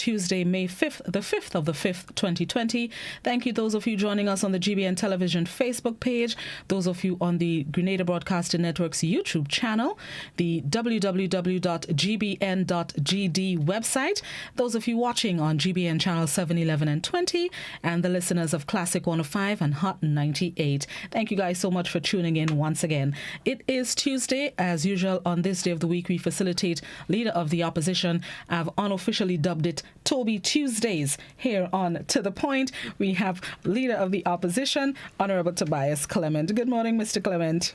Tuesday, May 5th, the 5th of the 5th, 2020. Thank you, those of you joining us on the GBN Television Facebook page, those of you on the Grenada Broadcasting Network's YouTube channel, the www.gbn.gd website, those of you watching on GBN Channel 7, 11 and 20, and the listeners of Classic 105 and Hot 98. Thank you guys so much for tuning in once again. It is Tuesday. As usual, on this day of the week, we facilitate Leader of the Opposition. I've unofficially dubbed it Toby Tuesdays here on To The Point. We have Leader of the Opposition, Honorable Tobias Clement. Good morning, Mr. Clement.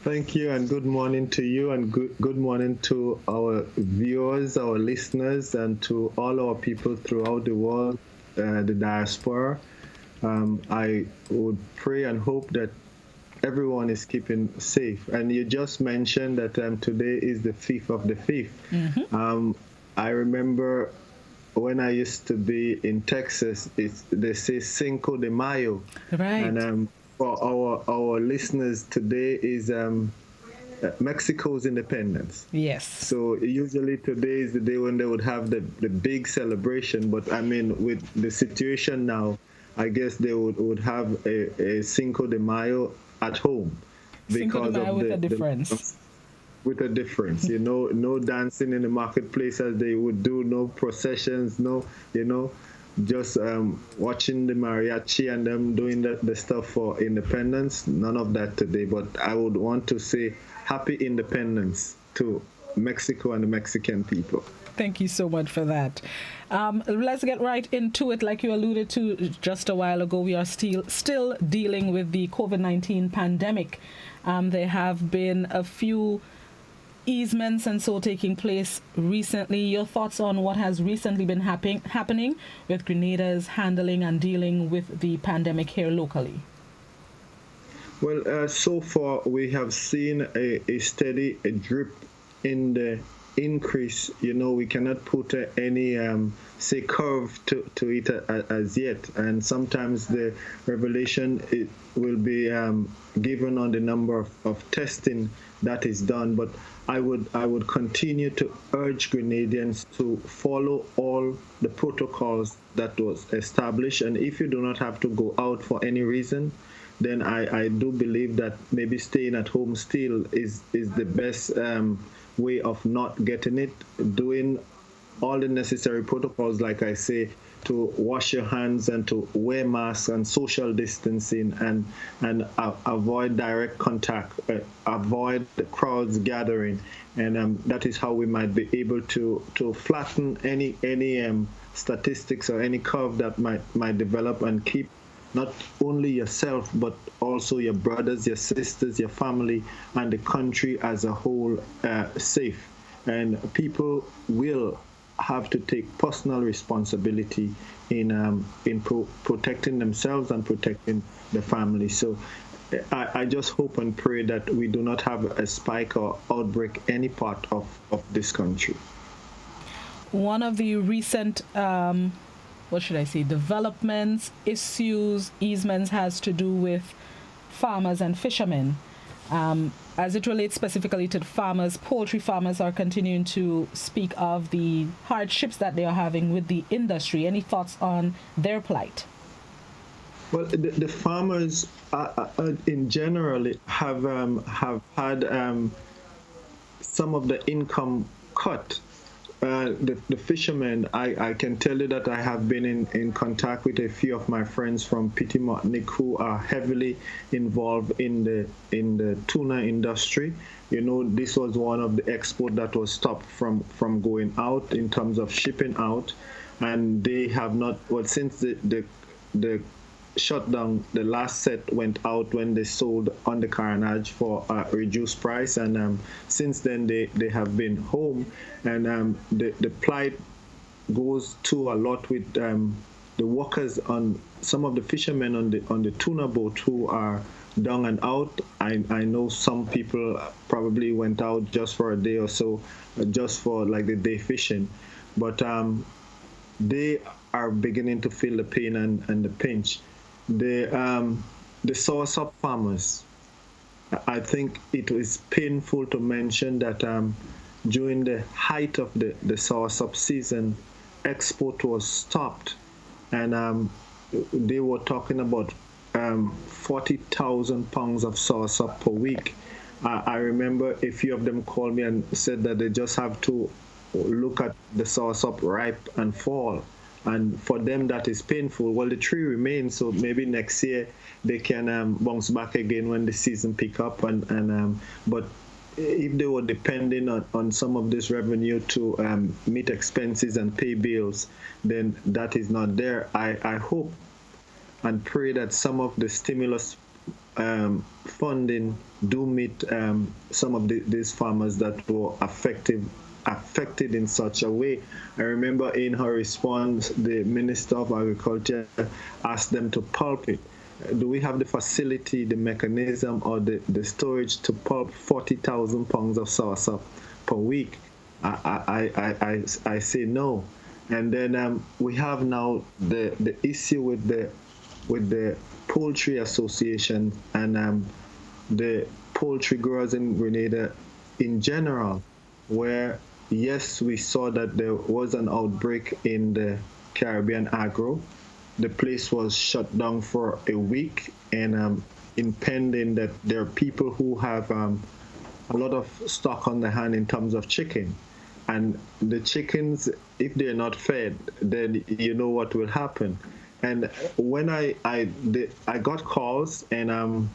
Thank you, and good morning to you, and good morning to our viewers, our listeners, and to all our people throughout the world, the diaspora. I would pray and hope that everyone is keeping safe. And you just mentioned that today is the 5th of the 5th. Mm-hmm. I remember when I used to be in Texas, they say Cinco de Mayo. Right. And for our listeners, today is Mexico's independence. Yes. So usually today is the day when they would have the big celebration. But I mean, with the situation now, I guess they would have a Cinco de Mayo at home because of with a difference. With a difference, no dancing in the marketplace as they would do, no processions, just watching the mariachi and them doing the stuff for independence. None of that today. But I would want to say happy independence to Mexico and the Mexican people. Thank you so much for that. Let's get right into it. Like you alluded to just a while ago, we are still dealing with the COVID-19 pandemic. There have been a few easements and so taking place recently. Your thoughts on what has recently been happening with Grenada's handling and dealing with the pandemic here locally? Well, so far we have seen a steady drip in the increase. We cannot put any say curve to it as yet, and sometimes the revelation it will be given on the number of testing that is done. But I would continue to urge Grenadians to follow all the protocols that was established, and if you do not have to go out for any reason, then I do believe that maybe staying at home still is the best way of not getting it, doing all the necessary protocols, like I say, to wash your hands and to wear masks and social distancing and avoid direct contact, avoid the crowds gathering, and that is how we might be able to flatten any statistics or any curve that might develop, and keep not only yourself but also your brothers, your sisters, your family, and the country as a whole safe. And people will have to take personal responsibility in protecting themselves and protecting the family. So I just hope and pray that we do not have a spike or outbreak any part of this country. One of the recent developments, issues, easements has to do with farmers and fishermen. As it relates specifically to the farmers, poultry farmers are continuing to speak of the hardships that they are having with the industry. Any thoughts on their plight? Well, the farmers in general have had some of the income cut. The fishermen, I can tell you that I have been in contact with a few of my friends from Pity Martinique who are heavily involved in the tuna industry. This was one of the export that was stopped from going out in terms of shipping out, and they have not. Well, since the shutdown, the last set went out when they sold on the carnage for a reduced price, and since then they have been home, and the plight goes to a lot with the workers on some of the fishermen on the tuna boat who are down and out. I know some people probably went out just for a day or so, just for like the day fishing, but they are beginning to feel the pain and the pinch. The soursop farmers, I think it was painful to mention that during the height of the soursop season, export was stopped, and they were talking about 40,000 pounds of soursop per week. I remember a few of them called me and said that they just have to look at the soursop ripe and fall. And for them, that is painful. Well, the tree remains, so maybe next year they can bounce back again when the season pick up. But if they were depending on some of this revenue to meet expenses and pay bills, then that is not there. I hope and pray that some of the stimulus funding do meet some of these farmers that were affected in such a way. I remember in her response, the Minister of Agriculture asked them to pulp it. Do we have the facility, the mechanism, or the storage to pulp 40,000 pounds of soursop per week? I say no. And then we have now the issue with the Poultry Association and the poultry growers in Grenada in general, where yes, we saw that there was an outbreak in the Caribbean agro. The place was shut down for a week, and impending that there are people who have a lot of stock on the hand in terms of chicken. And the chickens, if they're not fed, then you know what will happen. And when I got calls, and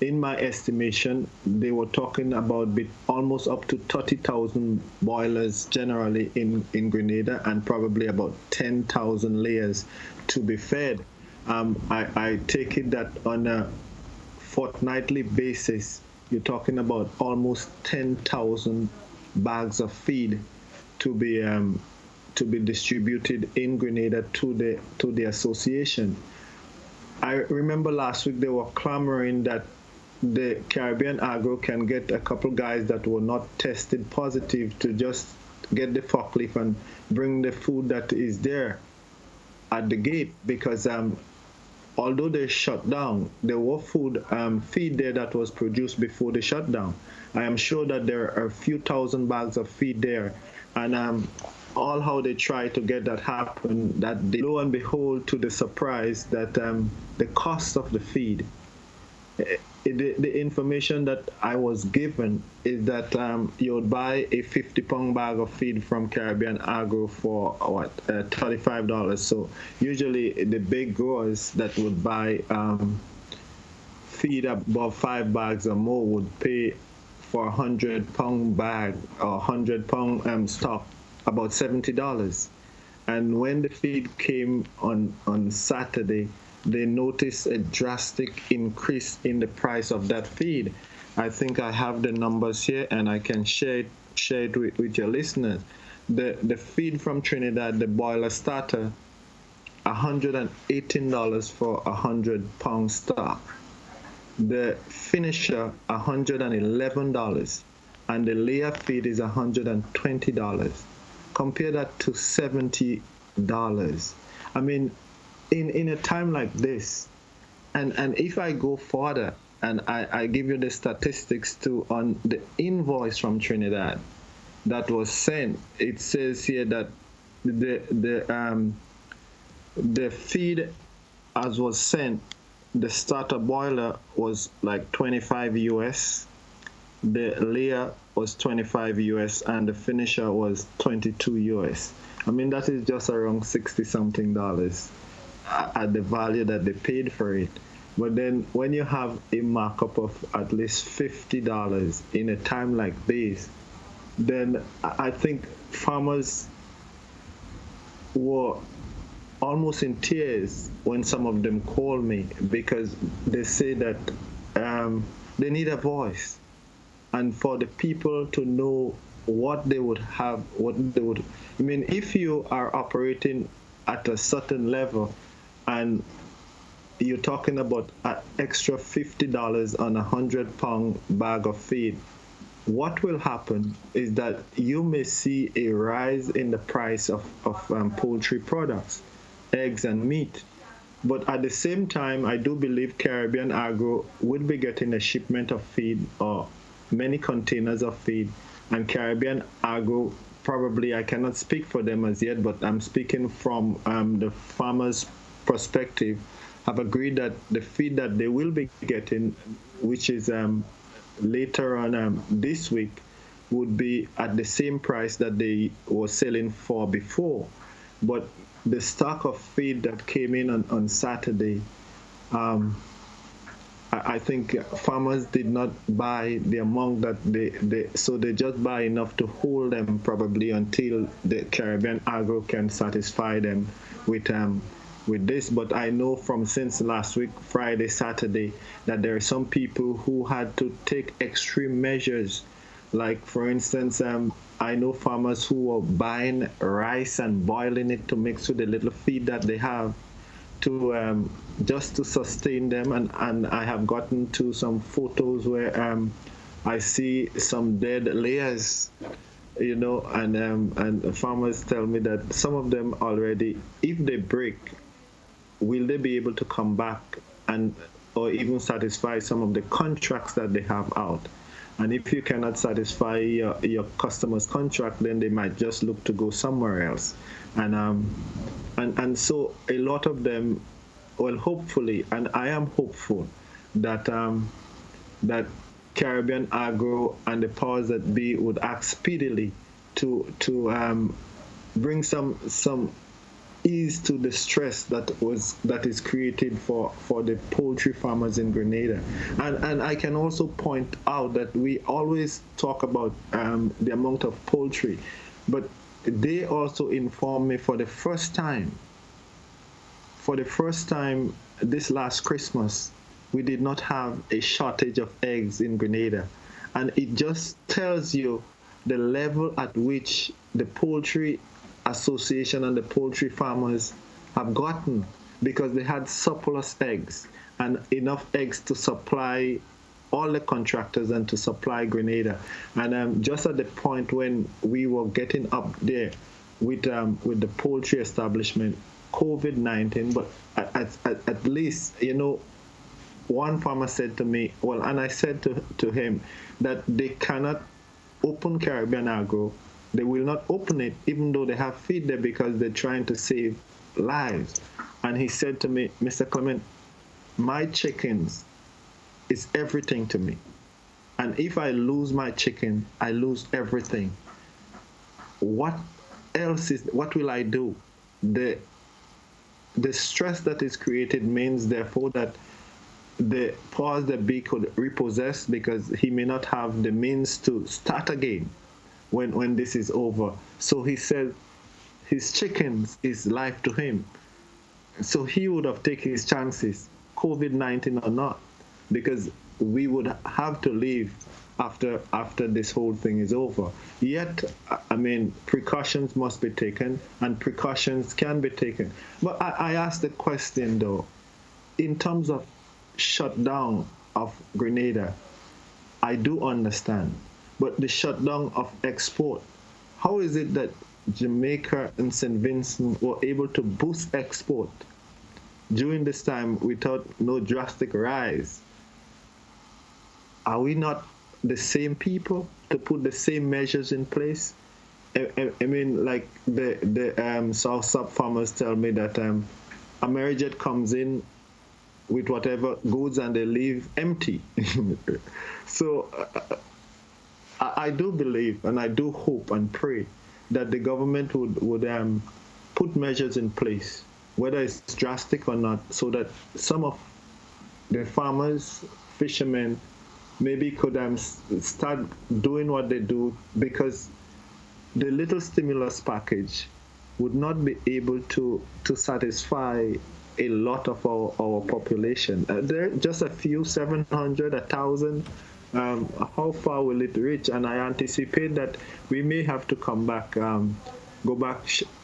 in my estimation, they were talking about almost up to 30,000 boilers generally in Grenada, and probably about 10,000 layers to be fed. I take it that on a fortnightly basis, you're talking about almost 10,000 bags of feed to be distributed in Grenada to the association. I remember last week they were clamoring that the Caribbean Agro can get a couple guys that were not tested positive to just get the forklift and bring the food that is there at the gate, because although they shut down, there were feed there that was produced before the shutdown. I am sure that there are a few thousand bags of feed there, and all how they try to get that happen, that lo and behold, to the surprise that the cost of the feed, the information that I was given is that you would buy a 50-pound bag of feed from Caribbean Agro for $35. So usually the big growers that would buy feed above 5 bags or more would pay for a 100-pound bag or 100-pound stock about $70. And when the feed came on Saturday, they noticed a drastic increase in the price of that feed. I think I have the numbers here, and I can share it with your listeners. The feed from Trinidad, the boiler starter, $118 for a 100-pound stock. The finisher, $111, and the layer feed is $120. Compare that to $70. I mean, in a time like this, and if I go further and I give you the statistics too on the invoice from Trinidad that was sent, it says here that the feed as was sent, the starter boiler was like 25 US, the layer was 25 US, and the finisher was 22 US. I mean, that is just around 60 something dollars at the value that they paid for it. But then when you have a markup of at least $50 in a time like this, then I think farmers were almost in tears when some of them called me, because they say that they need a voice, and for the people to know what they would have, I mean, if you are operating at a certain level and you're talking about an extra $50 on a 100-pound bag of feed, what will happen is that you may see a rise in the price of poultry products, eggs and meat. But at the same time, I do believe Caribbean Agro would be getting a shipment of feed or many containers of feed, and Caribbean Agro probably I cannot speak for them as yet, but I'm speaking from the farmers' perspective, have agreed that the feed that they will be getting, which is later on this week, would be at the same price that they were selling for before. But the stock of feed that came in on Saturday, um, I think farmers did not buy the amount that so they just buy enough to hold them probably until the Caribbean Agro can satisfy them with this. But I know from since last week, Friday, Saturday, that there are some people who had to take extreme measures. Like, for instance, I know farmers who are buying rice and boiling it to mix with the little feed that they have to just to sustain them. And I have gotten to some photos where I see some dead layers, and farmers tell me that some of them already, if they break, will they be able to come back and or even satisfy some of the contracts that they have out? And if you cannot satisfy your customer's contract, then they might just look to go somewhere else. And so a lot of them, well, hopefully, and I am hopeful that that Caribbean Agro and the powers that be would act speedily to bring some ease to the stress that is created for the poultry farmers in Grenada. And I can also point out that we always talk about the amount of poultry, but they also informed me for the first time this last Christmas, we did not have a shortage of eggs in Grenada. And it just tells you the level at which the poultry association and the poultry farmers have gotten, because they had surplus eggs and enough eggs to supply all the contractors and to supply Grenada. And just at the point when we were getting up there with the poultry establishment, COVID-19, but at least, one farmer said to me, well, and I said to him that they cannot open Caribbean Agro. They will not open it even though they have feed there, because they're trying to save lives. And he said to me, Mr. Clement, my chickens is everything to me. And if I lose my chicken, I lose everything. What will I do? The stress that is created means, therefore, that the powers that be could repossess, because he may not have the means to start again when this is over. So he said his chickens is life to him. So he would have taken his chances, COVID-19 or not, because we would have to leave after this whole thing is over. Yet, I mean, precautions must be taken, and precautions can be taken. But I asked the question, though, in terms of shutdown of Grenada, I do understand. But the shutdown of export, how is it that Jamaica and St. Vincent were able to boost export during this time without no drastic rise? Are we not the same people to put the same measures in place? I mean, like the South Sub farmers tell me that Amerijet comes in with whatever goods and they leave empty. So I do believe, and I do hope and pray that the government would put measures in place, whether it's drastic or not, so that some of the farmers, fishermen, maybe could start doing what they do, because the little stimulus package would not be able to satisfy a lot of our population. There are just a few, 700, 1,000. How far will it reach? And I anticipate that we may have to come back, go back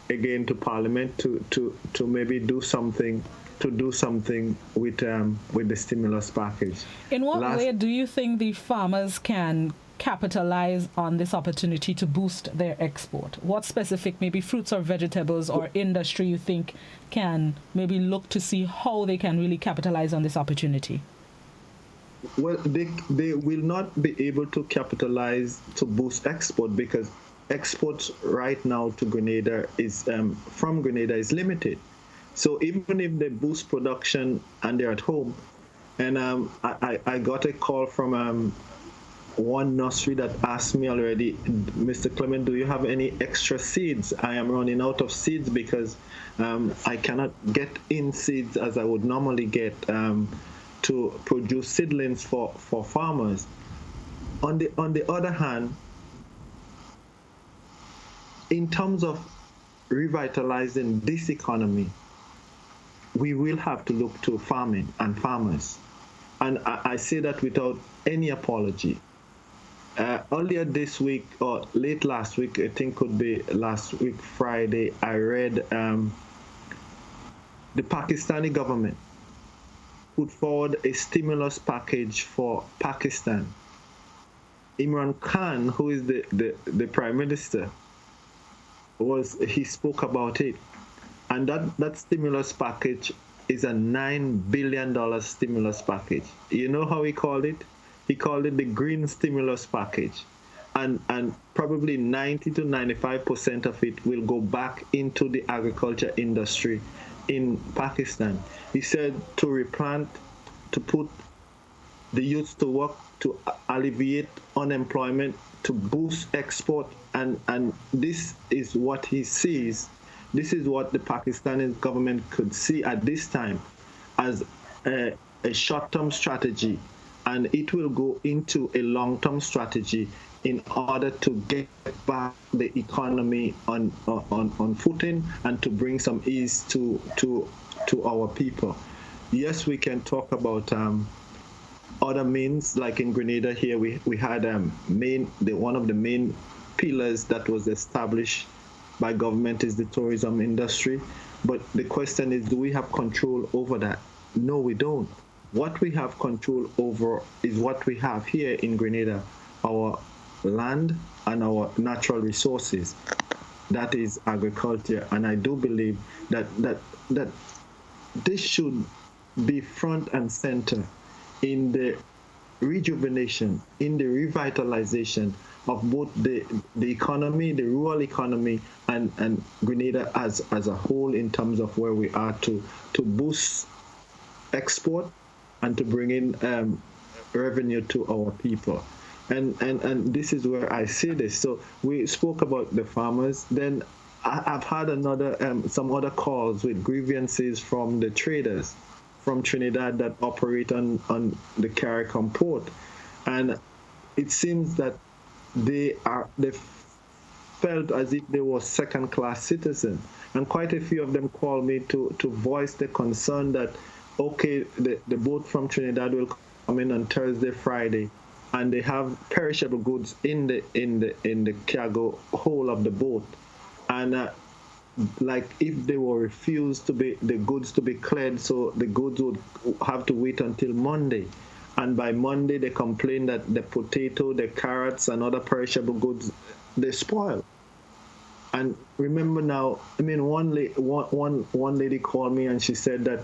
again to Parliament to maybe do something with the stimulus package. In what way do you think the farmers can capitalize on this opportunity to boost their export? What specific, maybe fruits or vegetables or industry, you think can maybe look to see how they can really capitalize on this opportunity? Well, they will not be able to capitalize to boost export, because exports right now to Grenada is from Grenada is limited. So even if they boost production and they're at home, and I got a call from one nursery that asked me already, Mr. Clement, do you have any extra seeds? I am running out of seeds because I cannot get in seeds as I would normally get to produce seedlings for farmers. On the other hand, in terms of revitalizing this economy, we will have to look to farming and farmers. And I say that without any apology. Earlier this week, or late last week, I think could be last week, Friday, I read the Pakistani government put forward a stimulus package for Pakistan. Imran Khan, who is the prime minister, he spoke about it. And that stimulus package is a $9 billion stimulus package. You know how he called it? He called it the green stimulus package. And probably 90 to 95% of it will go back into the agriculture industry in Pakistan. He said to replant, to put the youth to work, to alleviate unemployment, to boost export. And this is what he sees. This is what the Pakistani government could see at this time as a short-term strategy, and it will go into a long-term strategy in order to get back the economy on footing and to bring some ease to our people. Yes, we can talk about other means, like in Grenada here, we had one of the main pillars that was established by government is the tourism industry. But the question is, do we have control over that? No, we don't. What we have control over is what we have here in Grenada, our land and our natural resources. That is agriculture. And I do believe that this should be front and center in the rejuvenation, in the revitalization of both the economy, the rural economy, and Grenada as a whole in terms of where we are to boost export and to bring in revenue to our people. And this is where I see this. So we spoke about the farmers. Then I've had some other calls with grievances from the traders from Trinidad that operate on the CARICOM port. And it seems that they felt as if they were second-class citizens. And quite a few of them called me to voice the concern that, okay, the boat from Trinidad will come in on Thursday, Friday, and they have perishable goods in the cargo hold of the boat. And like if they were refused the goods to be cleared, so the goods would have to wait until Monday. And by Monday, they complain that the potato, the carrots, and other perishable goods, they spoil. And remember now, I mean, one lady called me and she said that,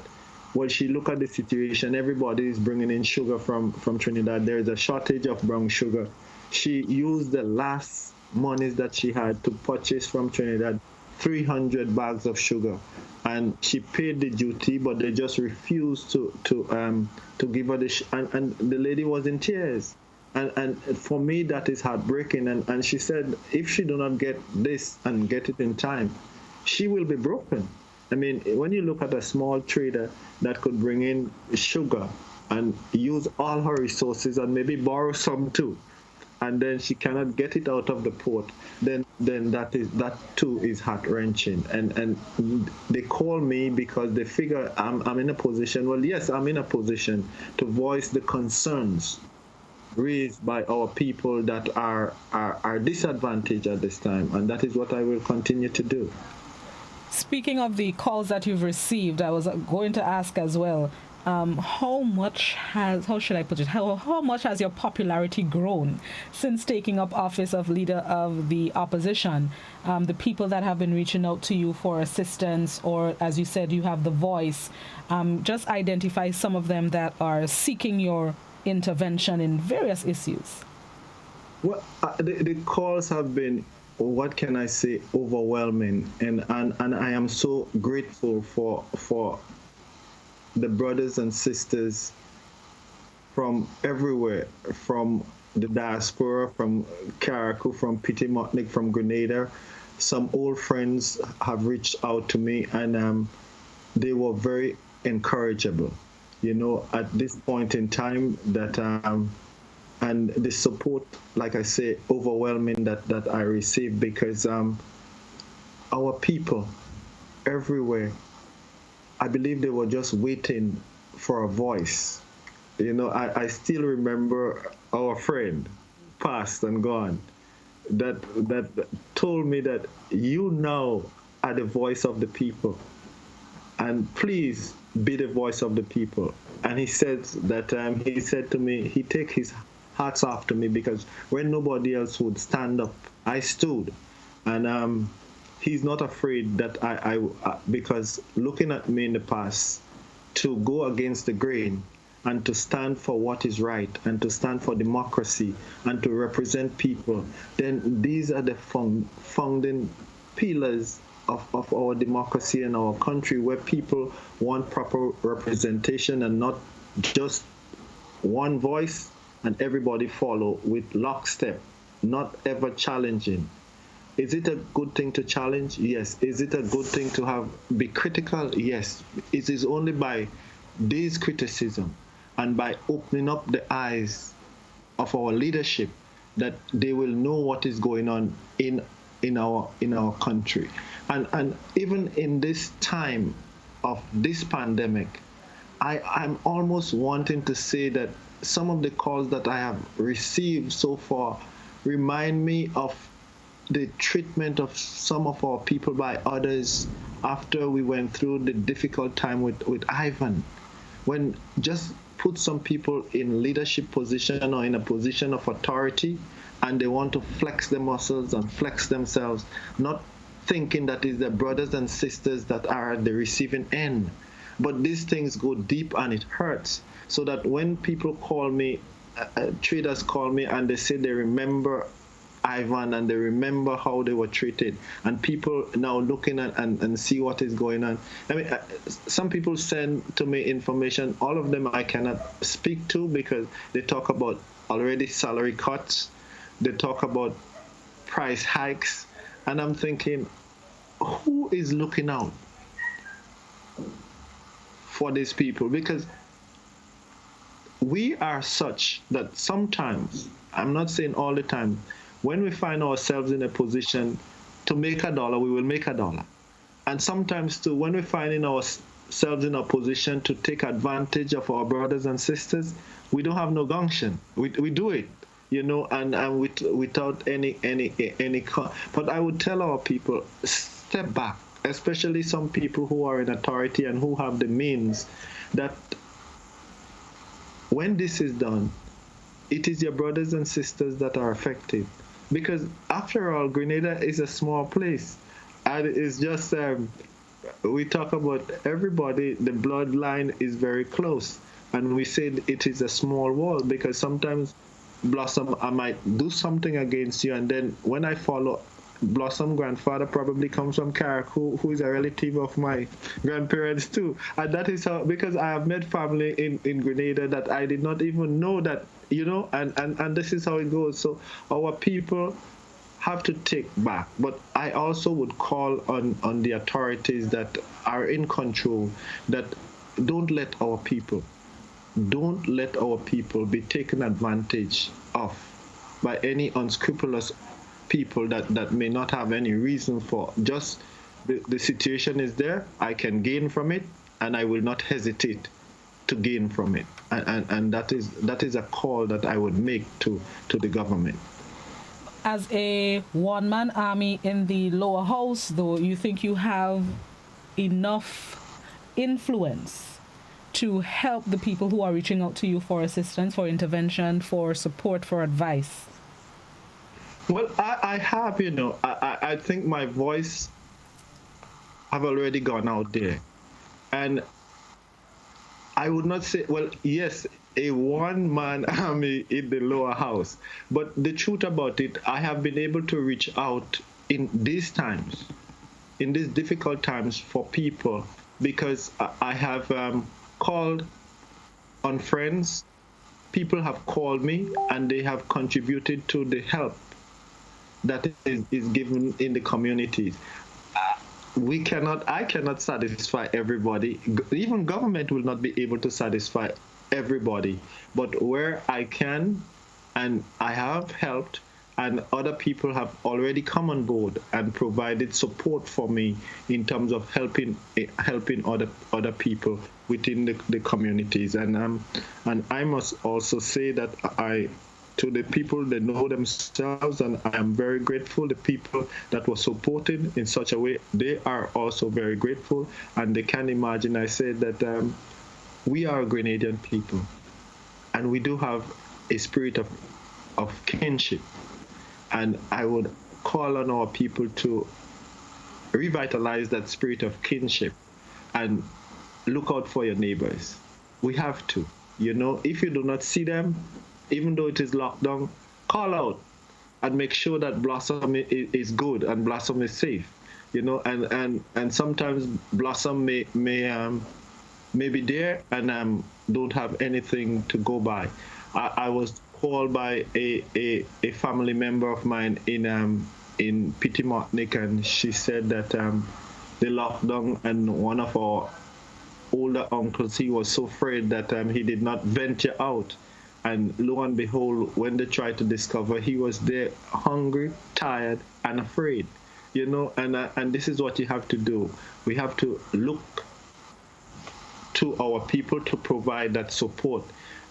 well, she looked at the situation. Everybody is bringing in sugar from Trinidad. There is a shortage of brown sugar. She used the last monies that she had to purchase from Trinidad 300 bags of sugar, and she paid the duty, but they just refused to give her and the lady was in tears. And for me, that is heartbreaking. And she said, if she do not get this and get it in time, she will be broken. I mean, when you look at a small trader that could bring in sugar and use all her resources and maybe borrow some too, and then she cannot get it out of the port, then that too is heart-wrenching. And they call me because they figure I'm in a position. Well, yes, I'm in a position to voice the concerns raised by our people that are disadvantaged at this time, and that is what I will continue to do. Speaking of the calls that you've received, I was going to ask as well, how much has your popularity grown since taking up office of leader of the opposition? The people that have been reaching out to you for assistance, or as you said, you have the voice, just identify some of them that are seeking your intervention in various issues. Well, the calls have been what can I say, overwhelming, and I am so grateful for the brothers and sisters from everywhere, from the diaspora, from Carriacou, from Pitimontnik, from Grenada. Some old friends have reached out to me, and they were very encourageable. At this point in time, that and the support, like I say, overwhelming that I received, because our people everywhere, I believe they were just waiting for a voice. I still remember our friend, passed and gone, that told me that you now are the voice of the people, and please be the voice of the people. And he said that he said to me, he take his hats off to me, because when nobody else would stand up, I stood, and he's not afraid that because looking at me in the past, to go against the grain and to stand for what is right and to stand for democracy and to represent people, then these are the founding pillars of our democracy and our country, where people want proper representation and not just one voice and everybody follow with lockstep, not ever challenging. Is it a good thing to challenge? Yes. Is it a good thing to be critical? Yes. It is only by this criticism and by opening up the eyes of our leadership that they will know what is going on in our country. And even in this time of this pandemic, I'm almost wanting to say that some of the calls that I have received so far remind me of the treatment of some of our people by others after we went through the difficult time with Ivan, when just put some people in leadership position or in a position of authority, and they want to flex their muscles and flex themselves, not thinking that it's their brothers and sisters that are at the receiving end. But these things go deep and it hurts. So that when people call me, traders call me, and they say they remember Ivan and they remember how they were treated, and people now looking at and see what is going on. I mean, some people send to me information. All of them I cannot speak to, because they talk about already salary cuts, they talk about price hikes, and I'm thinking, who is looking out for these people? Because we are such that sometimes, I'm not saying all the time, when we find ourselves in a position to make a dollar, we will make a dollar. And sometimes too, when we find ourselves in a position to take advantage of our brothers and sisters, we don't have no gumption. We do it, and without any. But I would tell our people, step back, especially some people who are in authority and who have the means, that when this is done, it is your brothers and sisters that are affected. Because after all, Grenada is a small place. And it's just, we talk about everybody, the bloodline is very close. And we say it is a small world, because sometimes, Blossom, I might do something against you, and then when I follow, Blossom grandfather probably comes from Carriacou, who is a relative of my grandparents too. And that is how, because I have met family in Grenada that I did not even know that, and this is how it goes. So our people have to take back. But I also would call on the authorities that are in control, that don't let our people be taken advantage of by any unscrupulous people that may not have any reason for. Just the situation is there, I can gain from it, and I will not hesitate to gain from it. And that is a call that I would make to the government. As a one-man army in the lower house, though, you think you have enough influence to help the people who are reaching out to you for assistance, for intervention, for support, for advice? Well, I have, I think my voice have already gone out there. And I would not say, well, yes, a one-man army in the lower house. But the truth about it, I have been able to reach out in these times, in these difficult times for people, because I have called on friends. People have called me and they have contributed to the help that is given in the communities. I cannot satisfy everybody. Even government will not be able to satisfy everybody. But where I can, and I have helped, and other people have already come on board and provided support for me in terms of helping other people within the communities. And I must also say that I to the people that know themselves, and I am very grateful. The people that were supported in such a way, they are also very grateful, and they can imagine. I said that we are Grenadian people, and we do have a spirit of kinship, and I would call on our people to revitalize that spirit of kinship and look out for your neighbors. We have to. If you do not see them, even though it is locked down, call out and make sure that Blossom is good and Blossom is safe. And sometimes Blossom may be there and don't have anything to go by. I was called by a family member of mine in Pity Martinique, and she said that the lockdown, and one of our older uncles, he was so afraid that he did not venture out. And lo and behold, when they tried to discover, he was there hungry, tired, and afraid. And this is what you have to do. We have to look to our people to provide that support.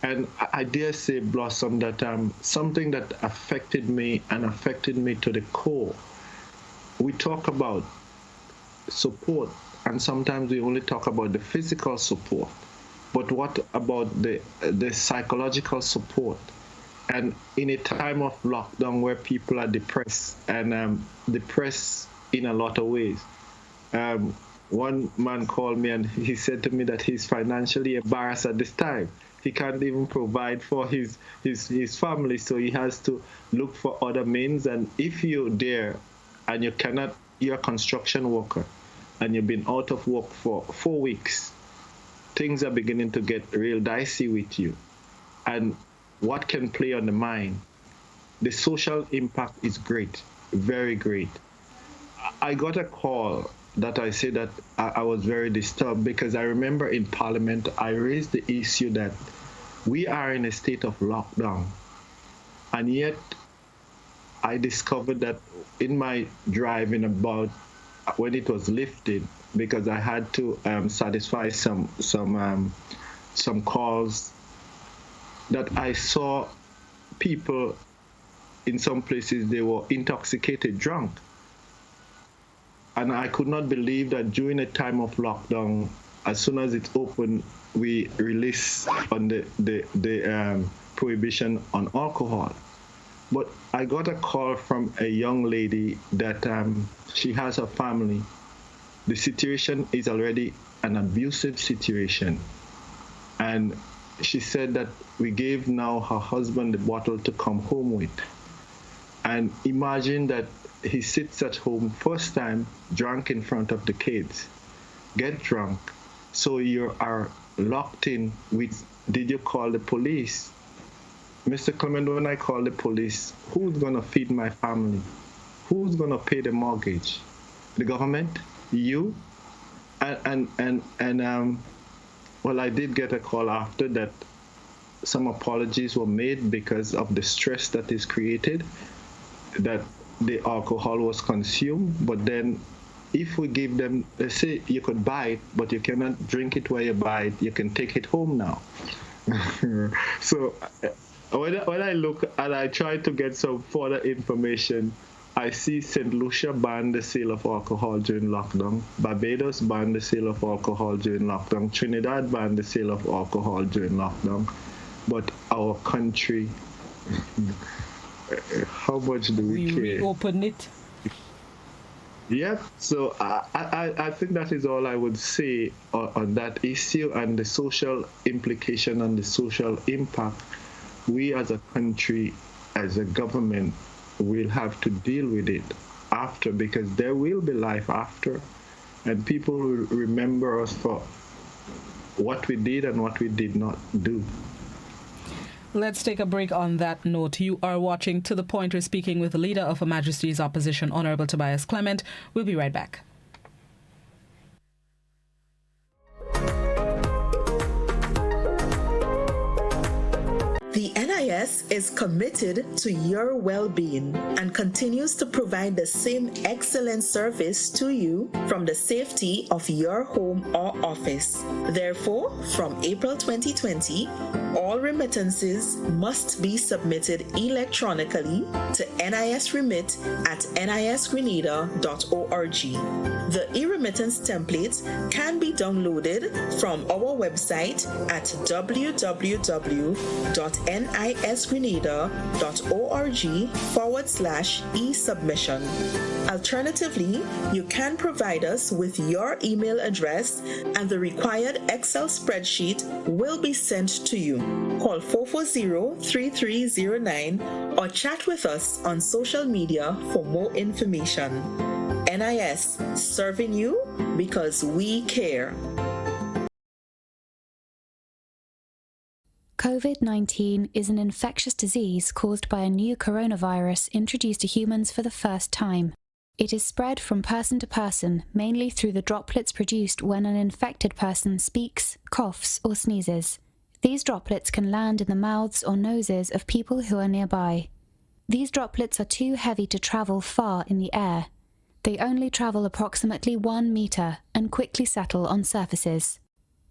And I dare say, Blossom, that something that affected me and affected me to the core. We talk about support, and sometimes we only talk about the physical support. But what about the psychological support? And in a time of lockdown where people are depressed and depressed in a lot of ways, one man called me and he said to me that he's financially embarrassed at this time. He can't even provide for his family, so he has to look for other means. And if you're there and you're a construction worker and you've been out of work for 4 weeks, things are beginning to get real dicey with you. And what can play on the mind? The social impact is great, very great. I got a call that I said that I was very disturbed, because I remember in Parliament I raised the issue that we are in a state of lockdown, and yet I discovered that in my driving about when it was lifted, because I had to satisfy some calls, that I saw people in some places, they were intoxicated, drunk. And I could not believe that during a time of lockdown, as soon as it's open, we release on the prohibition on alcohol. But I got a call from a young lady that she has a family. The situation is already an abusive situation. And she said that we gave now her husband the bottle to come home with. And imagine that he sits at home, first time, drunk in front of the kids, get drunk. So you are locked in with, did you call the police? Mr. Clement, when I call the police, who's going to feed my family? Who's going to pay the mortgage? The government? You? Well, I did get a call after that. Some apologies were made because of the stress that is created, that the alcohol was consumed. But then if we give them, let's say you could buy it, but you cannot drink it where you buy it, you can take it home now. So when I look and I try to get some further information, I see St. Lucia banned the sale of alcohol during lockdown. Barbados banned the sale of alcohol during lockdown. Trinidad banned the sale of alcohol during lockdown. But our country, how much do we care? We reopen it. Yeah, so I think that is all I would say on that issue and the social implication and the social impact. We as a country, as a government, will have to deal with it after because there will be life after, and people will remember us for what we did and what we did not do. Let's take a break on that note. You are watching To the Point. We're speaking with the leader of Her Majesty's Opposition, Honourable Tobias Clement. We'll be right back. The NIS is committed to your well-being and continues to provide the same excellent service to you from the safety of your home or office. Therefore, from April 2020, all remittances must be submitted electronically to nisremit@nisgrenada.org. The e-remittance templates can be downloaded from our website at www.nisgrenada.org/e-submission. Alternatively, you can provide us with your email address and the required Excel spreadsheet will be sent to you. Call 440-3309 or chat with us on social media for more information. NIS, serving you because we care. COVID-19 is an infectious disease caused by a new coronavirus introduced to humans for the first time. It is spread from person to person, mainly through the droplets produced when an infected person speaks, coughs, or sneezes. These droplets can land in the mouths or noses of people who are nearby. These droplets are too heavy to travel far in the air. They only travel approximately 1 meter and quickly settle on surfaces.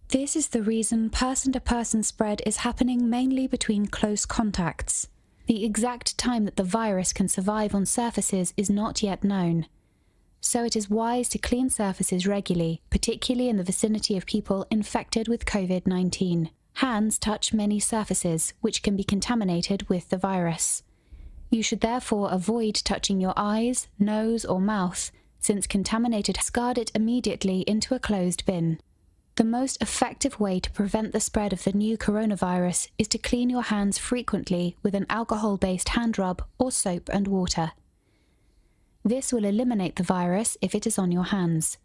This is the reason person-to-person spread is happening mainly between close contacts. The exact time that the virus can survive on surfaces is not yet known. So it is wise to clean surfaces regularly, particularly in the vicinity of people infected with COVID-19. Hands touch many surfaces, which can be contaminated with the virus. You should therefore avoid touching your eyes, nose, or mouth, since contaminated discard it immediately into a closed bin. The most effective way to prevent the spread of the new coronavirus is to clean your hands frequently with an alcohol-based hand rub or soap and water. This will eliminate the virus if it is on your hands.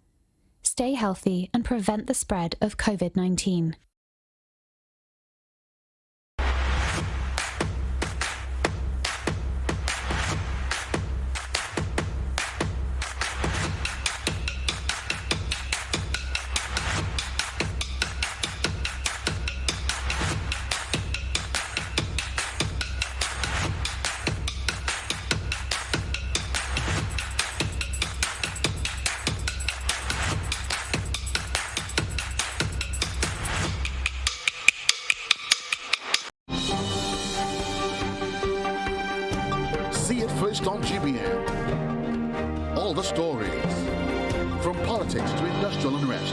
Stay healthy and prevent the spread of COVID-19. See it first on GBN. All the stories, from politics to industrial unrest.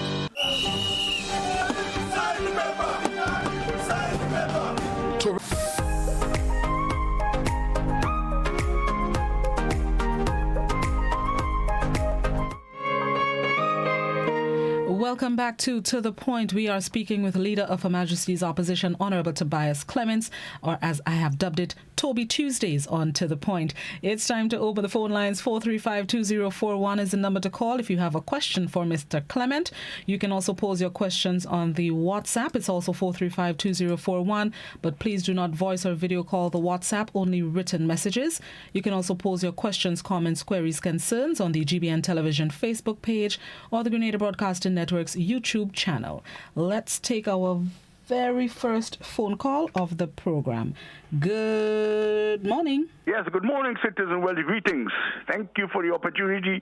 Welcome back to the Point. We are speaking with the leader of Her Majesty's Opposition, Honourable Tobias Clement, or as I have dubbed it, Toby Tuesdays on To the Point. It's time to open the phone lines. 435-2041 is the number to call if you have a question for Mr. Clement. You can also pose your questions on the WhatsApp. It's also 435-2041, but please do not voice or video call the WhatsApp, only written messages. You can also pose your questions, comments, queries, concerns on the GBN Television Facebook page or the Grenada Broadcasting Network's YouTube channel. Let's take our very first phone call of the program. Good morning. Yes, good morning, citizen. Well, greetings. Thank you for the opportunity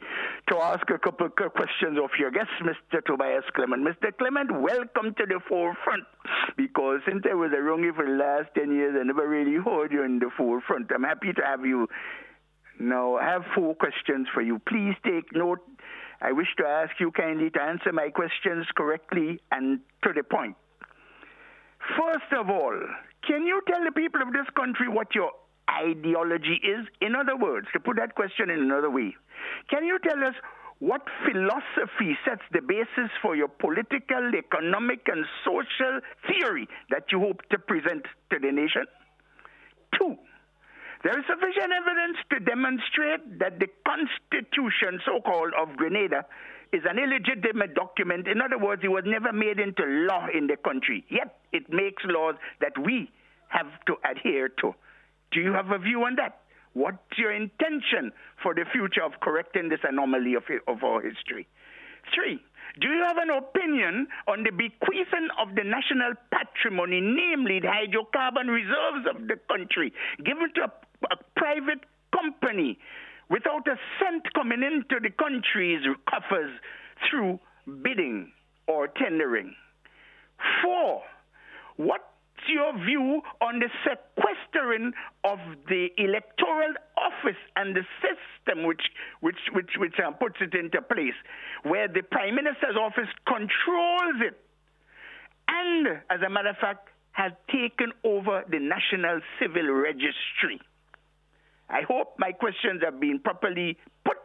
to ask a couple of questions of your guest, Mr. Tobias Clement. Mr. Clement, welcome to the forefront, because since I was around you for the last 10 years, I never really heard you in the forefront. I'm happy to have you. Now, I have 4 questions for you. Please take note. I wish to ask you kindly to answer my questions correctly and to the point. First of all, can you tell the people of this country what your ideology is? In other words, to put that question in another way, can you tell us what philosophy sets the basis for your political, economic, and social theory that you hope to present to the nation? 2, there is sufficient evidence to demonstrate that the Constitution, so-called, of Grenada is an illegitimate document. In other words, it was never made into law in the country. Yet it makes laws that we have to adhere to. Do you have a view on that? What's your intention for the future of correcting this anomaly of our history? 3, do you have an opinion on the bequeathing of the national patrimony, namely the hydrocarbon reserves of the country, given to a private company without a cent coming into the country's coffers through bidding or tendering? 4, what's your view on the sequestering of the electoral office and the system which puts it into place, where the Prime Minister's office controls it and, as a matter of fact, has taken over the National Civil Registry? I hope my questions have been properly put,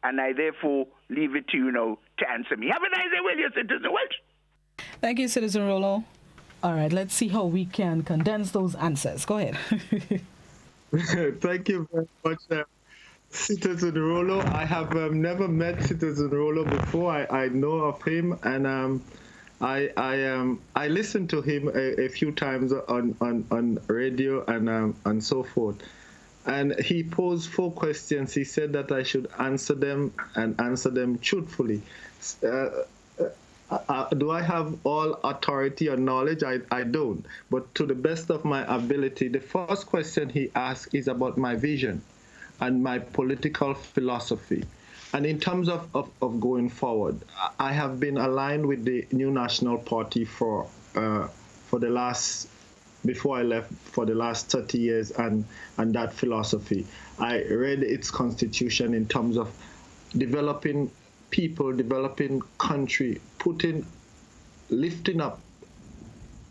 and I therefore leave it to you now to answer me. Have a nice day, will you, Citizen Welsh? Thank you, Citizen Rollo. All right, let's see how we can condense those answers. Go ahead. Thank you very much, Citizen Rollo. I have never met Citizen Rollo before. I know of him, and I listened to him a few times on radio and so forth. And he posed 4 questions. He said that I should answer them and answer them truthfully. Do I have all authority or knowledge? I don't. But to the best of my ability, the first question he asked is about my vision and my political philosophy. And in terms of going forward, I have been aligned with the New National Party for the last, before I left, for the last 30 years, and that philosophy. I read its constitution in terms of developing people, developing country, lifting up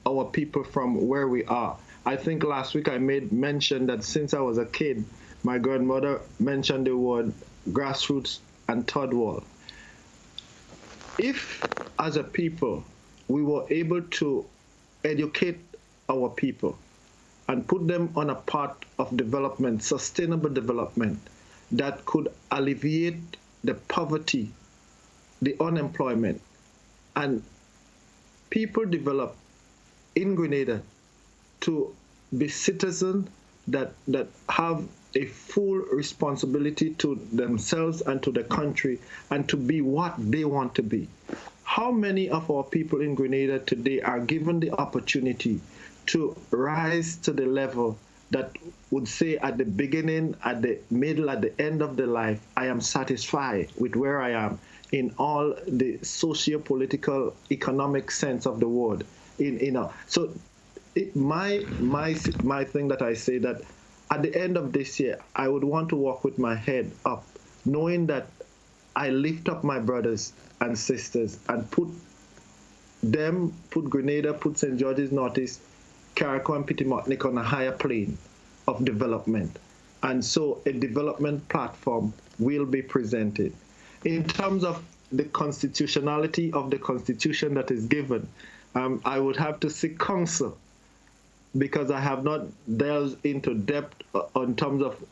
our people from where we are. I think last week I made mention that since I was a kid, my grandmother mentioned the word grassroots and third world. If, as a people, we were able to educate our people and put them on a path of development, sustainable development, that could alleviate the poverty, the unemployment, and people develop in Grenada to be citizens that have a full responsibility to themselves and to the country, and to be what they want to be. How many of our people in Grenada today are given the opportunity to rise to the level that would say at the beginning, at the middle, at the end of their life, I am satisfied with where I am in all the socio-political, economic sense of the word. So my thing that I say that at the end of this year, I would want to walk with my head up, knowing that I lift up my brothers and sisters and put Grenada, put St. George's Northeast, Carriacou and Pitimonik on a higher plane of development. And so a development platform will be presented. In terms of the constitutionality of the constitution that is given, I would have to seek counsel, because I have not delved into depth in terms of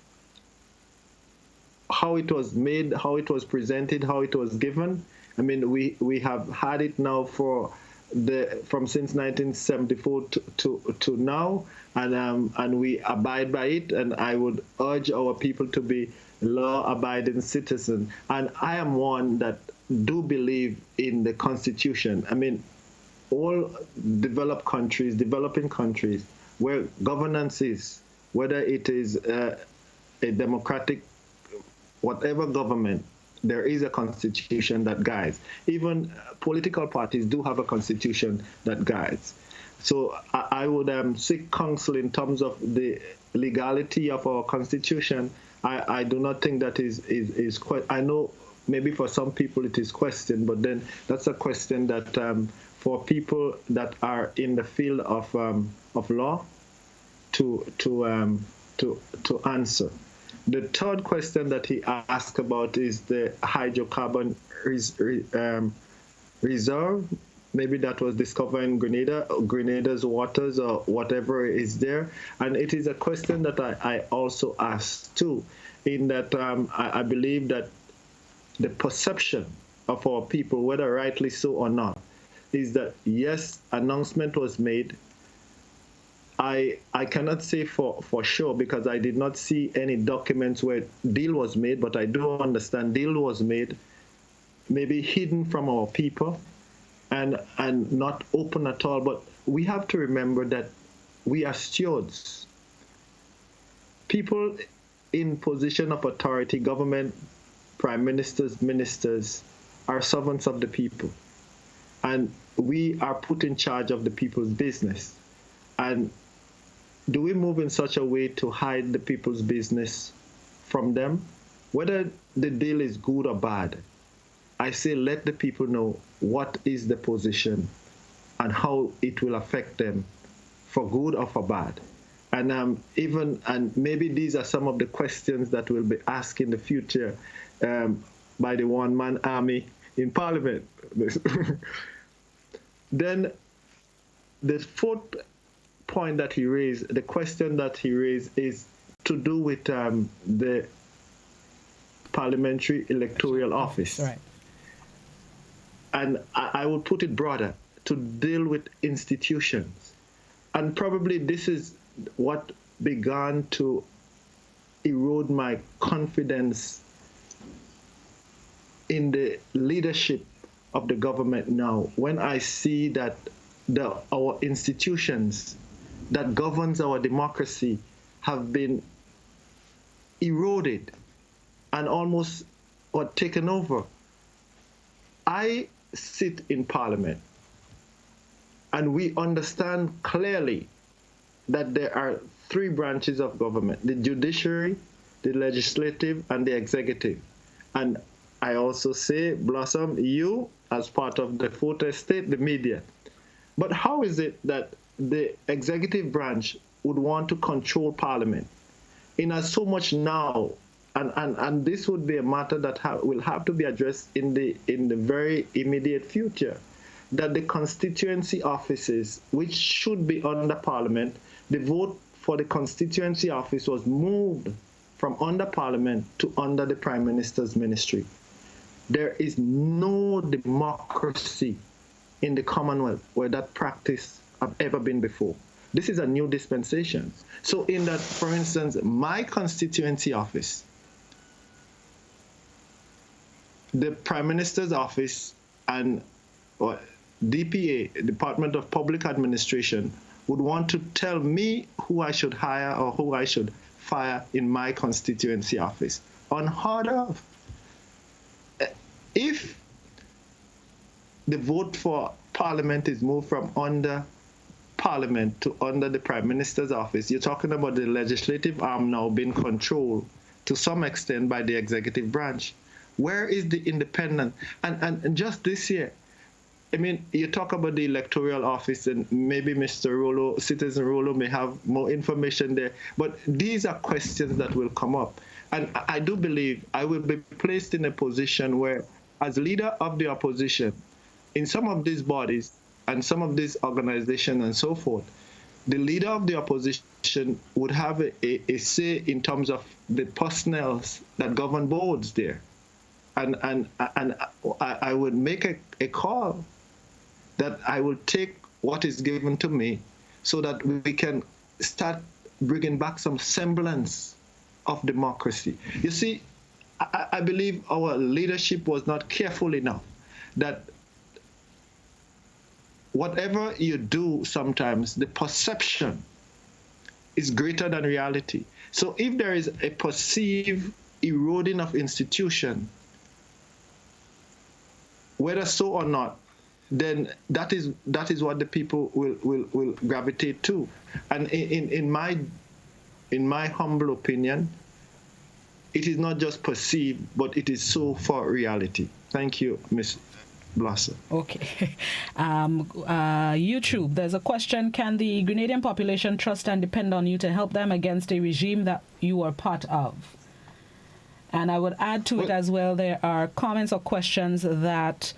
how it was made, how it was presented, how it was given. I mean, we have had it now from since 1974 to now, and we abide by it. And I would urge our people to be law-abiding citizens. And I am one that do believe in the Constitution. I mean, all developing countries, where governance is, whether it is a democratic, whatever government, there is a constitution that guides. Even political parties do have a constitution that guides. So I would seek counsel in terms of the legality of our constitution. I do not think that is quite. I know maybe for some people it is questioned, but then that's a question that for people that are in the field of law to answer. The third question that he asked about is the hydrocarbon reserve. Maybe that was discovered in Grenada's waters or whatever is there. And it is a question that I also asked too, in that I believe that the perception of our people, whether rightly so or not, is that yes, announcement was made. I cannot say for sure because I did not see any documents where deal was made, but I do understand deal was made, maybe hidden from our people and not open at all. But we have to remember that we are stewards. People in position of authority, government, prime ministers, ministers, are servants of the people. And we are put in charge of the people's business. And do we move in such a way to hide the people's business from them? Whether the deal is good or bad, I say let the people know what is the position and how it will affect them for good or for bad. And maybe these are some of the questions that will be asked in the future by the one-man army in Parliament. Then the fourth point that he raised, the question that he raised, is to do with the Parliamentary Electoral Office. Right. And I will put it broader, to deal with institutions. And probably this is what began to erode my confidence in the leadership of the government now, when I see that our institutions that governs our democracy have been eroded and almost taken over. I sit in Parliament, and we understand clearly that there are three branches of government: the judiciary, the legislative, and the executive. And I also say, Blossom, you as part of the fourth estate, the media. But how is it that the executive branch would want to control Parliament in as so much now? And this would be a matter that will have to be addressed in the very immediate future, that the constituency offices, which should be under Parliament, the vote for the constituency office was moved from under Parliament to under the Prime Minister's ministry. There is no democracy in the Commonwealth where that practice have ever been before. This is a new dispensation. So in that, for instance, my constituency office, the Prime Minister's office and DPA, Department of Public Administration, would want to tell me who I should hire or who I should fire in my constituency office. Unheard of. If the vote for Parliament is moved from under Parliament to under the Prime Minister's office, you're talking about the legislative arm now being controlled to some extent by the executive branch. Where is the independence? And just this year, I mean, you talk about the electoral office, and maybe Mr. Rollo, Citizen Rollo, may have more information there. But these are questions that will come up. And I do believe I will be placed in a position where, as leader of the opposition, in some of these bodies and some of these organizations and so forth, the leader of the opposition would have a say in terms of the personnel that govern boards there. And I would make a call that I will take what is given to me so that we can start bringing back some semblance of democracy. You see, I believe our leadership was not careful enough, that whatever you do sometimes, the perception is greater than reality. So if there is a perceived eroding of institution, whether so or not, then that is what the people will gravitate to. And in my humble opinion, it is not just perceived, but it is so for reality. Thank you, Ms. Blossom. Okay. YouTube, there's a question: can the Grenadian population trust and depend on you to help them against a regime that you are part of? And I would add to it as well, there are comments or questions that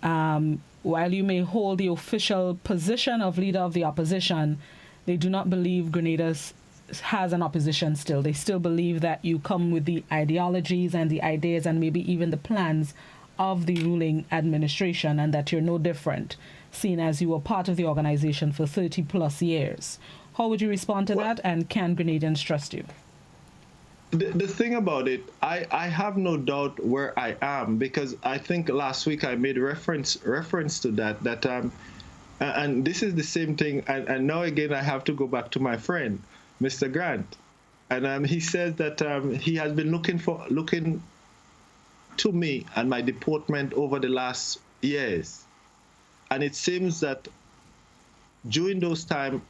while you may hold the official position of leader of the opposition, they do not believe Grenada's has an opposition still. They still believe that you come with the ideologies and the ideas and maybe even the plans of the ruling administration, and that you're no different, seen as you were part of the organization for 30 plus years. How would you respond to that, and can Grenadians trust you? The thing about it, I have no doubt where I am, because I think last week I made reference to that and this is the same thing, and now again I have to go back to my friend Mr. Grant, and he says that he has been looking to me and my deportment over the last years, and it seems that during those times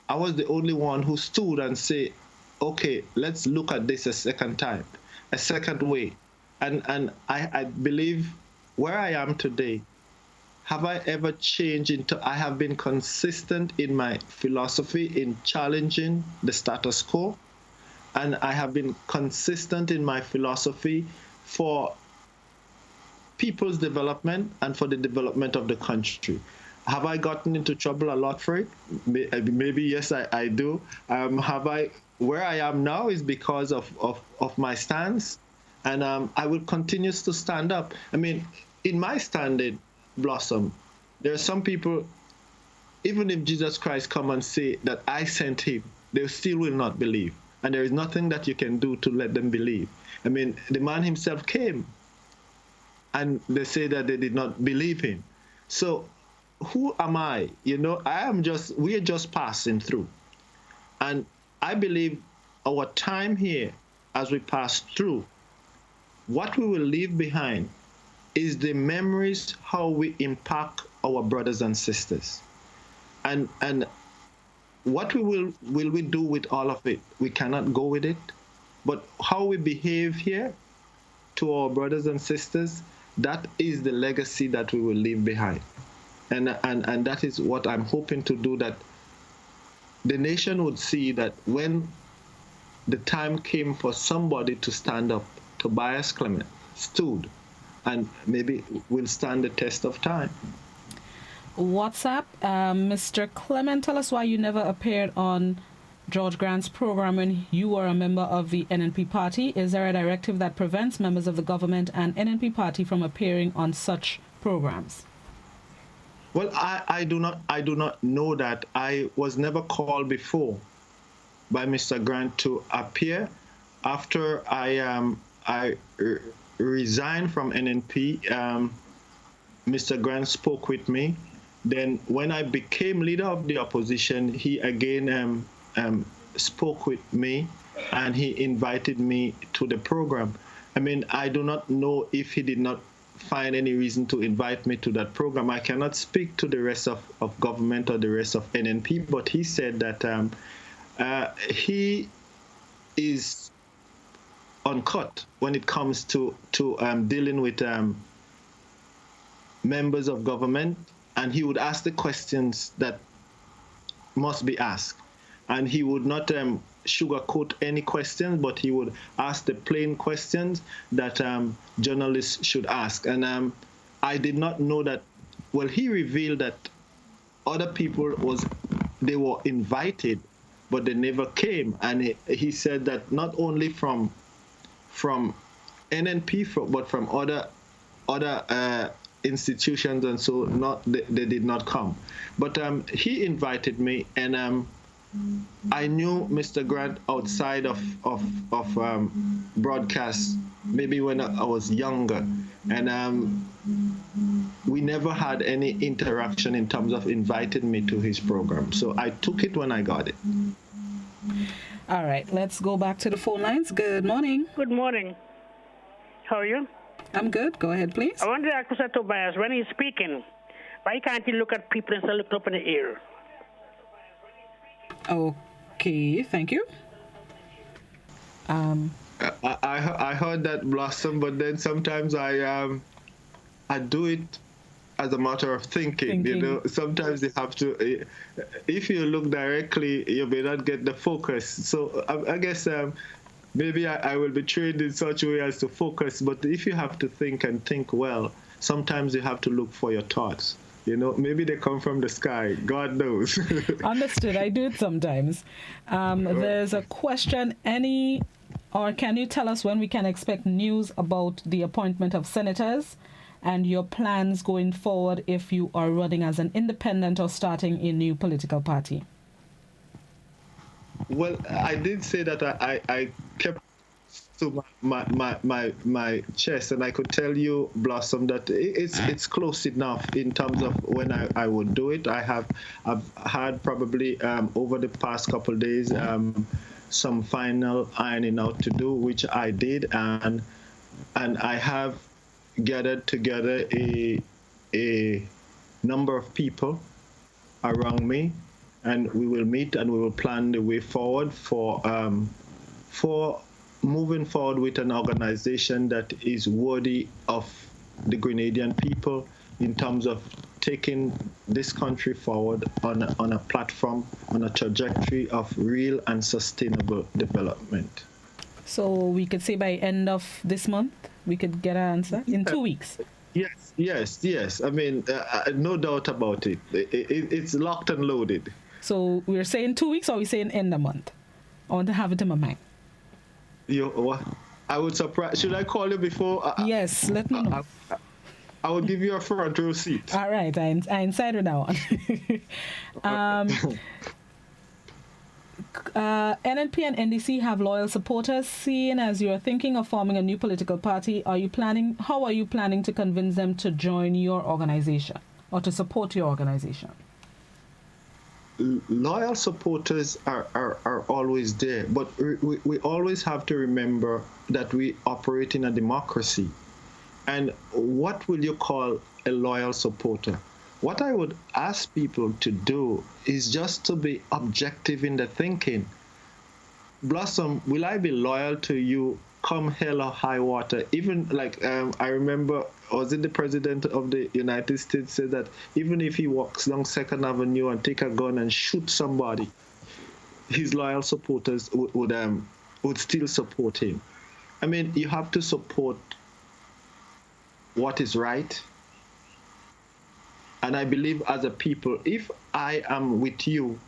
I was the only one who stood and said, okay, let's look at this a second way. And I believe where I am today, have I ever changed I have been consistent in my philosophy in challenging the status quo. And I have been consistent in my philosophy for people's development and for the development of the country. Have I gotten into trouble a lot for it? Maybe yes, I do. Where I am now is because of my stance, and I will continue to stand up. I mean, in my standing, Blossom, there are some people, even if Jesus Christ come and say that I sent him, they still will not believe. And there is nothing that you can do to let them believe. I mean, the man himself came, and they say that they did not believe him. So who am I? You know, we are just passing through. And I believe our time here, as we pass through, what we will leave behind is the memories, how we impact our brothers and sisters. And what will we do with all of it? We cannot go with it. But how we behave here to our brothers and sisters, that is the legacy that we will leave behind. And that is what I'm hoping to do, that the nation would see that when the time came for somebody to stand up, Tobias Clement stood, and maybe will stand the test of time. WhatsApp, Mr. Clement, tell us why you never appeared on George Grant's program when you were a member of the NNP party. Is there a directive that prevents members of the government and NNP party from appearing on such programs? Well, I do not know that. I was never called before by Mr. Grant to appear. After I resigned from NNP, Mr. Grant spoke with me. Then when I became leader of the opposition, he again spoke with me, and he invited me to the program. I mean, I do not know if he did not find any reason to invite me to that program. I cannot speak to the rest of government or the rest of NNP, but he said that he is uncut when it comes to dealing with members of government, and he would ask the questions that must be asked. And he would not sugarcoat any questions, but he would ask the plain questions that journalists should ask. And I did not know that. Well, he revealed that other people they were invited, but they never came. And he said that not only from NNP, but from other institutions, and so they did not come. But he invited me, and I knew Mr. Grant outside of broadcast, maybe when I was younger, and we never had any interaction in terms of inviting me to his program. So I took it when I got it. All right, let's go back to the phone lines. Good morning. Good morning. How are you? I'm good. Go ahead, please. I want to ask Mr. Tobias, when he's speaking, why can't he look at people instead of looking up in the air? Okay, thank you. I heard that, Blossom, but then sometimes I do it as a matter of thinking. You know, sometimes you have to. If you look directly, you may not get the focus. So I guess maybe I will be trained in such a way as to focus. But if you have to think and think well, sometimes you have to look for your thoughts. Maybe they come from the sky. God knows. Understood. I do it sometimes. There's a question. Can you tell us when we can expect news about the appointment of senators and your plans going forward if you are running as an independent or starting a new political party? Well, I did say that I kept to my chest, and I could tell you, Blossom, that it's close enough in terms of when I would do it. I've had probably over the past couple of days some final ironing out to do, which I did, and I have gathered together a number of people around me, and we will meet and we will plan the way forward for moving forward with an organization that is worthy of the Grenadian people in terms of taking this country forward on a platform, on a trajectory of real and sustainable development. So we could say by end of this month, we could get an answer in 2 weeks. Yes. I mean, no doubt about it. It's locked and loaded. So we're saying 2 weeks, or we're saying end of month? I want to have it in my mind. I would surprise. Should I call you before? Yes, let me know. I will give you a front row seat. All right, I inside it now. NNP and NDC have loyal supporters. Seeing as you're thinking of forming a new political party, how are you planning to convince them to join your organization or to support your organization? Loyal supporters are always there, but we always have to remember that we operate in a democracy. And what will you call a loyal supporter? What I would ask people to do is just to be objective in the thinking. Blossom, will I be loyal to you come hell or high water? Even like I remember, was it the president of the United States said that even if he walks down 2nd Avenue and take a gun and shoot somebody, his loyal supporters would still support him. I mean, you have to support what is right. And I believe as a people, if I am with you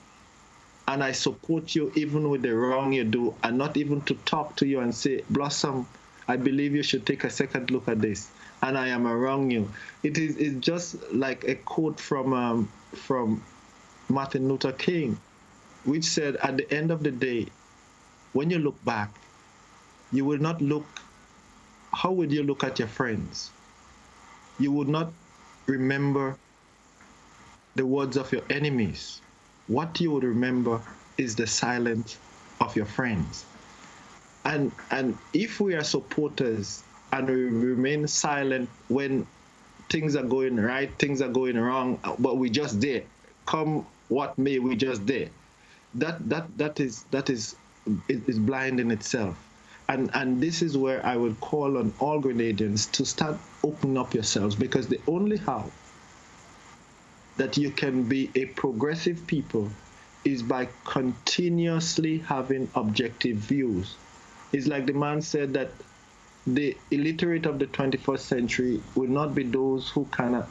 and I support you even with the wrong you do, and not even to talk to you and say, Blossom, I believe you should take a second look at this, and I am wrong you. It's just like a quote from Martin Luther King, which said, at the end of the day, when you look back, you will not look, how would you look at your friends? You would not remember the words of your enemies. What you would remember is the silence of your friends. And if we are supporters and we remain silent when things are going right, things are going wrong, but we just there, come what may, we just there. That is blind in itself. And this is where I would call on all Grenadians to start opening up yourselves, because the only how that you can be a progressive people is by continuously having objective views. It's like the man said that the illiterate of the 21st century will not be those who cannot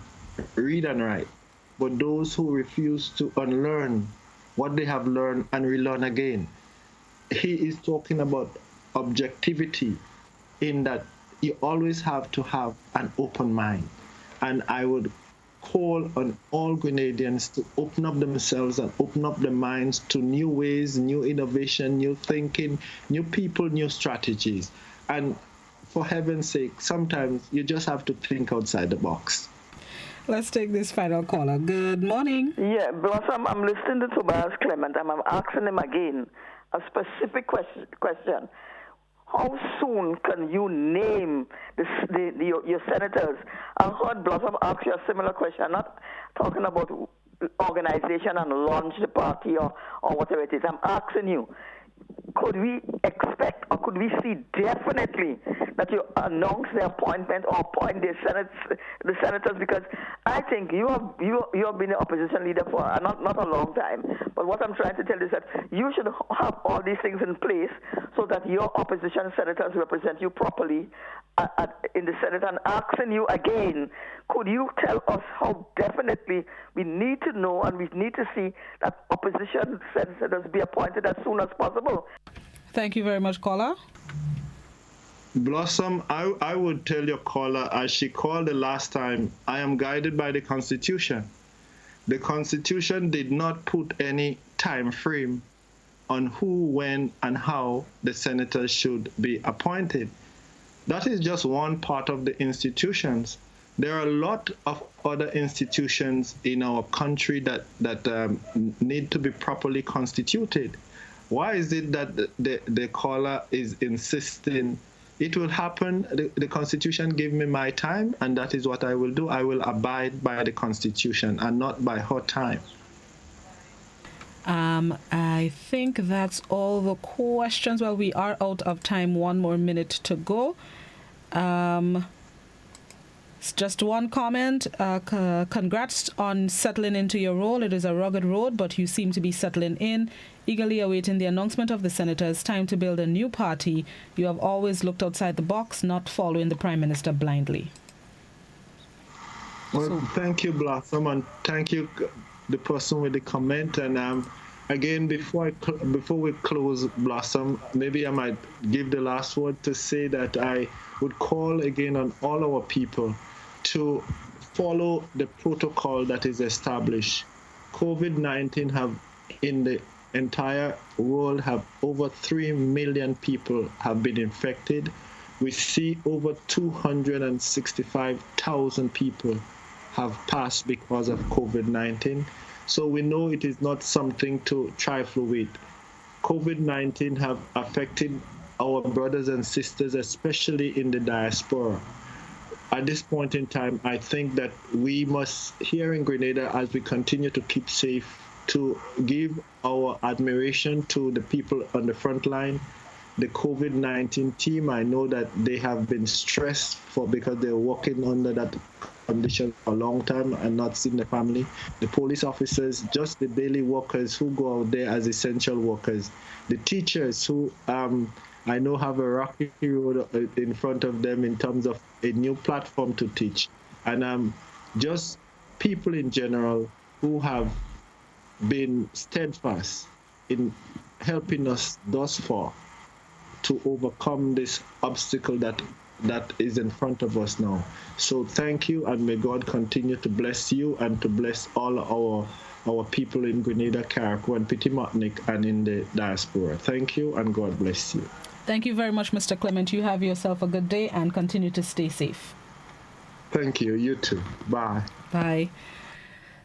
read and write, but those who refuse to unlearn what they have learned and relearn again. He is talking about objectivity, in that you always have to have an open mind. And I would call on all Grenadians to open up themselves and open up their minds to new ways, new innovation, new thinking, new people, new strategies. And for heaven's sake, sometimes you just have to think outside the box. Let's take this final caller. Good morning. Yeah, Blossom, I'm listening to Tobias Clement, and I'm asking him again a specific question. How soon can you name your senators? I heard Blossom ask you a similar question. I'm not talking about organization and launch the party or whatever it is. I'm asking you, could we expect or could we see definitely that you announce the appointment or appoint the senators? Because I think you have been an opposition leader for not a long time. But what I'm trying to tell you is that you should have all these things in place so that your opposition senators represent you properly in the Senate. And asking you again, could you tell us how definitely we need to know and we need to see that opposition senators be appointed as soon as possible? Thank you very much, caller. Blossom, I would tell your caller, as she called the last time, I am guided by the Constitution. The Constitution did not put any time frame on who, when, and how the senators should be appointed. That is just one part of the institutions. There are a lot of other institutions in our country that need to be properly constituted. Why is it that the caller is insisting it will happen? The Constitution gave me my time, and that is what I will do. I will abide by the Constitution and not by her time. I think that's all the questions. Well, we are out of time. 1 more minute to go. Just one comment. Congrats on settling into your role. It is a rugged road, but you seem to be settling in. Eagerly awaiting the announcement of the senators. Time to build a new party. You have always looked outside the box, not following the Prime Minister blindly. Well, thank you, Blossom, and thank you, the person with the comment. And again, before we close, Blossom, maybe I might give the last word to say that I would call again on all our people to follow the protocol that is established. COVID-19 have, in the entire world, have over 3 million people have been infected. We see over 265,000 people have passed because of COVID-19. So we know it is not something to trifle with. COVID-19 have affected our brothers and sisters, especially in the diaspora. At this point in time, I think that we must, here in Grenada, as we continue to keep safe, to give our admiration to the people on the front line. The COVID-19 team, I know that they have been stressed because they're working under that condition for a long time and not seeing the family. The police officers, just the daily workers who go out there as essential workers. The teachers who I know have a rocky road in front of them in terms of a new platform to teach. And just people in general who have been steadfast in helping us thus far to overcome this obstacle that is in front of us now. So thank you, and may God continue to bless you and to bless all our people in Grenada, Carriacou, and Petit-Martinique, and in the diaspora. Thank you, and God bless you. Thank you very much, Mr. Clement. You have yourself a good day and continue to stay safe. Thank you. You too. Bye. Bye.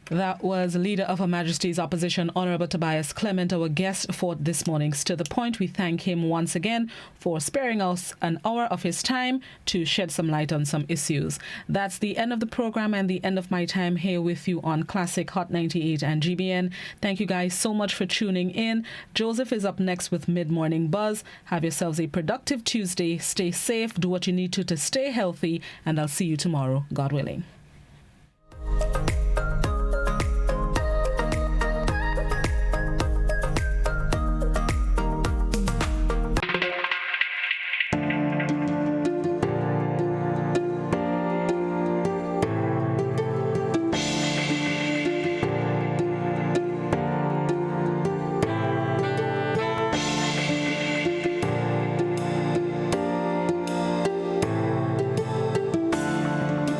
That was Leader of Her Majesty's Opposition, Honourable Tobias Clement, our guest for this morning's To The Point. We thank him once again for sparing us an hour of his time to shed some light on some issues. That's the end of the program and the end of my time here with you on Classic Hot 98 and GBN. Thank you guys so much for tuning in. Joseph is up next with Mid-Morning Buzz. Have yourselves a productive Tuesday. Stay safe. Do what you need to stay healthy. And I'll see you tomorrow, God willing.